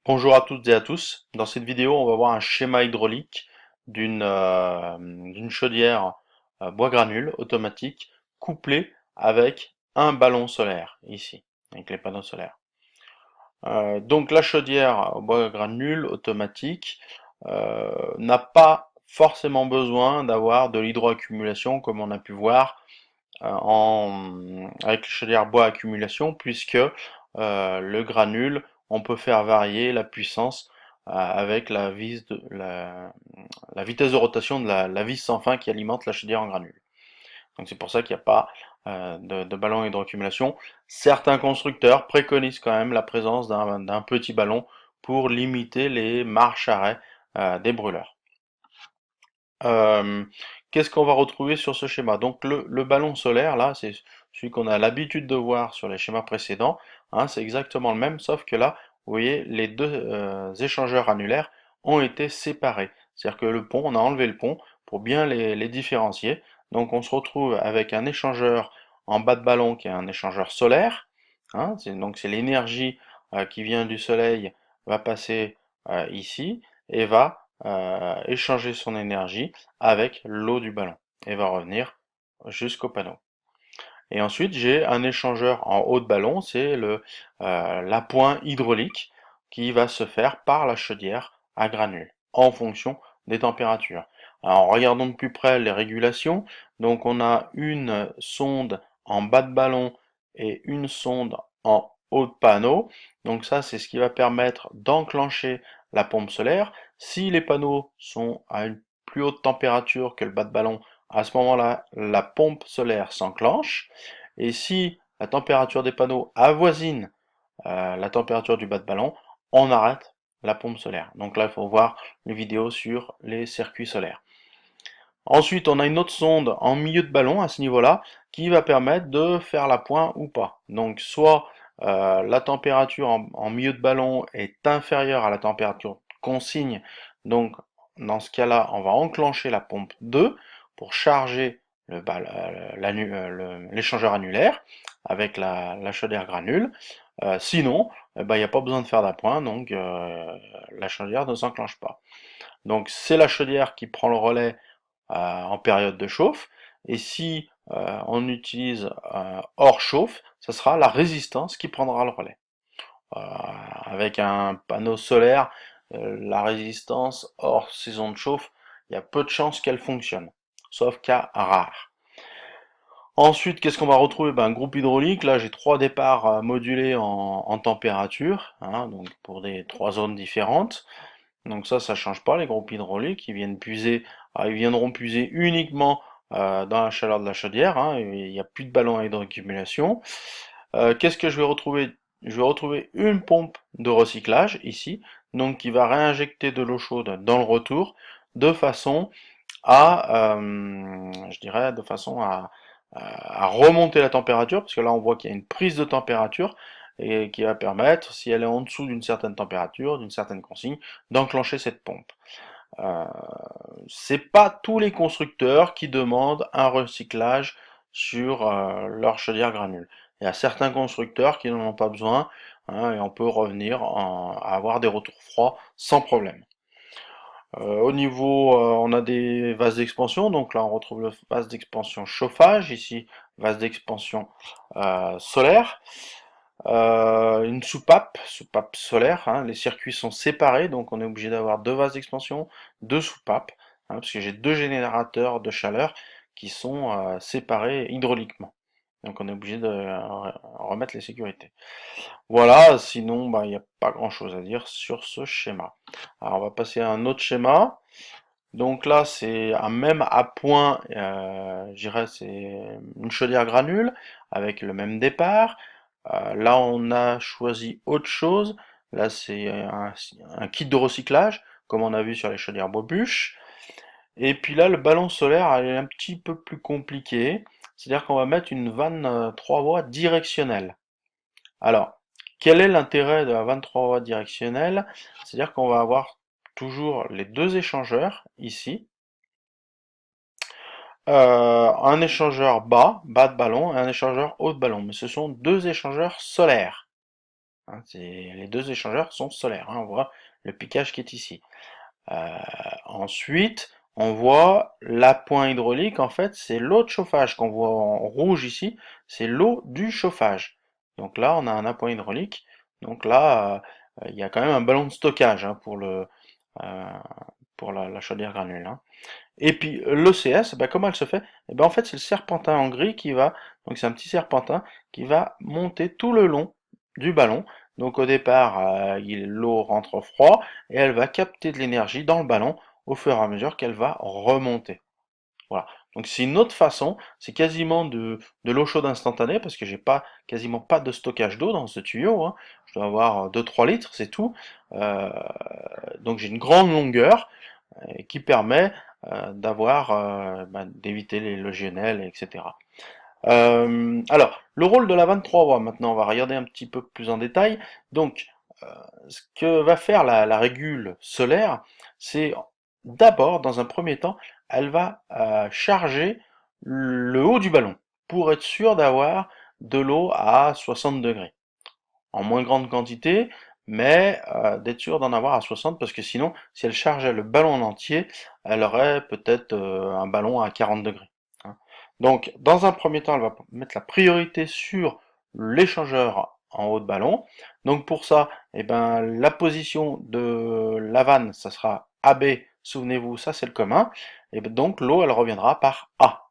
Bonjour à toutes et à tous. Dans cette vidéo, on va voir un schéma hydraulique d'une chaudière bois granule automatique couplée avec un ballon solaire, ici, avec les panneaux solaires. Donc la chaudière bois granule automatique n'a pas forcément besoin d'avoir de l'hydroaccumulation comme on a pu voir avec les chaudières bois accumulation, puisque le granule, on peut faire varier la puissance avec la vitesse de rotation de la vis sans fin qui alimente la chaudière en granule. Donc c'est pour ça qu'il n'y a pas de ballon à hydroaccumulation. Certains constructeurs préconisent quand même la présence d'un petit ballon pour limiter les marches-arrêts des brûleurs. Euh, Qu'est-ce qu'on va retrouver sur ce schéma? Donc le ballon solaire, là, c'est celui qu'on a l'habitude de voir sur les schémas précédents, hein, c'est exactement le même, sauf que là, vous voyez, les deux échangeurs annulaires ont été séparés. C'est-à-dire que le pont, on a enlevé le pont pour bien les différencier. Donc on se retrouve avec un échangeur en bas de ballon qui est un échangeur solaire, hein, donc c'est l'énergie qui vient du soleil va passer ici et va échanger son énergie avec l'eau du ballon et va revenir jusqu'au panneau. Et ensuite, j'ai un échangeur en haut de ballon, c'est l'appoint hydraulique qui va se faire par la chaudière à granules en fonction des températures. Alors, regardons de plus près les régulations. Donc, on a une sonde en bas de ballon et une sonde en haut de panneau. Donc, ça, c'est ce qui va permettre d'enclencher la pompe solaire. Si les panneaux sont à une plus haute température que le bas de ballon, à ce moment-là, la pompe solaire s'enclenche. Et si la température des panneaux avoisine la température du bas de ballon, on arrête la pompe solaire. Donc là, il faut voir les vidéos sur les circuits solaires. Ensuite, on a une autre sonde en milieu de ballon à ce niveau-là qui va permettre de faire la pointe ou pas. Donc soit la température en milieu de ballon est inférieure à la température consigne, donc dans ce cas-là, on va enclencher la pompe 2 pour charger l'échangeur annulaire avec la chaudière granule. Sinon, il n'y a pas besoin de faire d'appoint, donc la chaudière ne s'enclenche pas. Donc c'est la chaudière qui prend le relais en période de chauffe. Et si on utilise hors chauffe, ce sera la résistance qui prendra le relais. Euh, Avec un panneau solaire, la résistance hors saison de chauffe, il y a peu de chances qu'elle fonctionne, sauf cas rare. Ensuite, qu'est-ce qu'on va retrouver? Un groupe hydraulique. Là, j'ai trois départs modulés en température, hein, donc pour des trois zones différentes. Donc ça change pas, les groupes hydrauliques, ils viendront puiser uniquement dans la chaleur de la chaudière, hein, il n'y a plus de ballon à hydroaccumulation. Qu'est-ce que je vais retrouver? Je vais retrouver une pompe de recyclage ici, donc qui va réinjecter de l'eau chaude dans le retour, de façon je dirais, de façon à remonter la température, parce que là on voit qu'il y a une prise de température et qui va permettre, si elle est en dessous d'une certaine température, d'une certaine consigne, d'enclencher cette pompe. Euh, c'est pas tous les constructeurs qui demandent un recyclage sur leur chaudière granule. Il y a certains constructeurs qui n'en ont pas besoin, hein, et on peut revenir à avoir des retours froids sans problème. Au niveau, on a des vases d'expansion, donc là on retrouve le vase d'expansion chauffage, ici vase d'expansion solaire. Une soupape solaire, hein, les circuits sont séparés, donc on est obligé d'avoir deux vases d'expansion, deux soupapes, hein, parce que j'ai deux générateurs de chaleur qui sont séparés hydrauliquement. Donc on est obligé de remettre les sécurités. Voilà, sinon il n'y a pas grand-chose à dire sur ce schéma. Alors on va passer à un autre schéma. Donc là c'est un même appoint, je dirais c'est une chaudière granule avec le même départ. Là, on a choisi autre chose. Là, c'est un kit de recyclage, comme on a vu sur les chaudières Bobuche. Et puis là, le ballon solaire, elle est un petit peu plus compliqué. C'est-à-dire qu'on va mettre une vanne 3 voies directionnelle. Alors, quel est l'intérêt de la vanne 3 voies directionnelle? C'est-à-dire qu'on va avoir toujours les deux échangeurs ici. Un échangeur bas de ballon, et un échangeur haut de ballon. Mais ce sont deux échangeurs solaires. hein, les deux échangeurs sont solaires, hein, on voit le piquage qui est ici. Ensuite, on voit l'appoint hydraulique, en fait, c'est l'eau de chauffage qu'on voit en rouge ici, c'est l'eau du chauffage. Donc là, on a un appoint hydraulique. Donc là, il y a quand même un ballon de stockage, hein, euh, pour la chaudière granule, hein. Et puis l'ECS, ben, comment elle se fait? Eh ben, en fait, c'est le serpentin en gris qui va, donc c'est un petit serpentin qui va monter tout le long du ballon. Donc au départ, l'eau rentre froid et elle va capter de l'énergie dans le ballon au fur et à mesure qu'elle va remonter. Voilà. Donc c'est une autre façon, c'est quasiment de l'eau chaude instantanée parce que j'ai pas quasiment pas de stockage d'eau dans ce tuyau, hein. Je dois avoir 2-3 litres, c'est tout. Euh, donc j'ai une grande longueur qui permet d'éviter les logionelles, etc. Alors, le rôle de la 23 voies, maintenant, on va regarder un petit peu plus en détail. Donc, euh, ce que va faire la régule solaire, c'est d'abord, dans un premier temps, elle va charger le haut du ballon pour être sûr d'avoir de l'eau à 60 degrés en moins grande quantité, mais d'être sûr d'en avoir à 60 parce que sinon, si elle chargeait le ballon en entier, elle aurait peut-être un ballon à 40 degrés, hein. Donc, dans un premier temps, elle va mettre la priorité sur l'échangeur en haut de ballon. Donc pour ça, eh ben, la position de la vanne, ça sera AB, souvenez-vous, ça c'est le commun, et ben, donc l'eau, elle reviendra par A.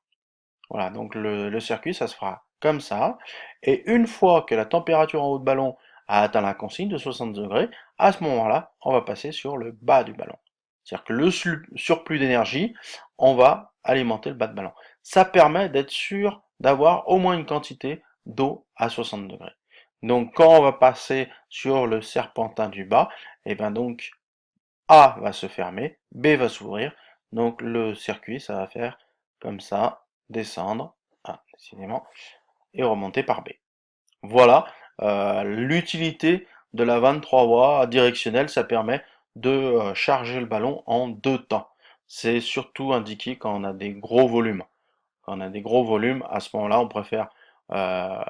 Voilà, donc le circuit, ça se fera comme ça. Et une fois que la température en haut de ballon a atteint la consigne de 60 degrés, à ce moment-là, on va passer sur le bas du ballon. C'est-à-dire que le surplus d'énergie, on va alimenter le bas de ballon. Ça permet d'être sûr d'avoir au moins une quantité d'eau à 60 degrés. Donc quand on va passer sur le serpentin du bas, et bien donc A va se fermer, B va s'ouvrir. Donc le circuit, ça va faire comme ça, descendre, décidément, et remonter par B. Voilà l'utilité de la 23 voies directionnelle, ça permet de charger le ballon en deux temps. C'est surtout indiqué quand on a des gros volumes. Quand on a des gros volumes, à ce moment-là, on préfère, euh,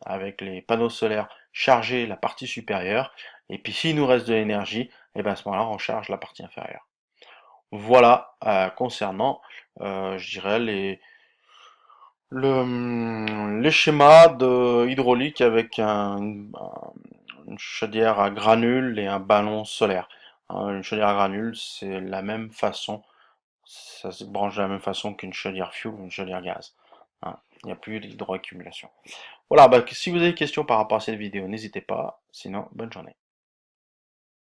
avec les panneaux solaires, charger la partie supérieure. Et puis s'il nous reste de l'énergie, et bien à ce moment-là, on charge la partie inférieure. Voilà concernant, je dirais, les schémas de hydraulique avec une chaudière à granules et un ballon solaire. Hein, une chaudière à granules, c'est la même façon, ça se branche de la même façon qu'une chaudière fuel ou une chaudière gaz, hein. Il n'y a plus d'hydroaccumulation. Voilà, bah, si vous avez des questions par rapport à cette vidéo, n'hésitez pas. Sinon, bonne journée.